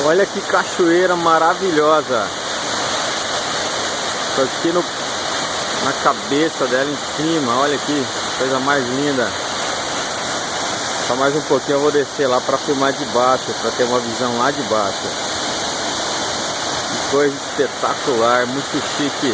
Olha que cachoeira maravilhosa. Tô aqui na cabeça dela em cima. Olha aqui, coisa mais linda. Só mais um pouquinho eu vou descer lá para filmar de baixo, para ter uma visão lá de baixo. Que coisa espetacular, muito chique.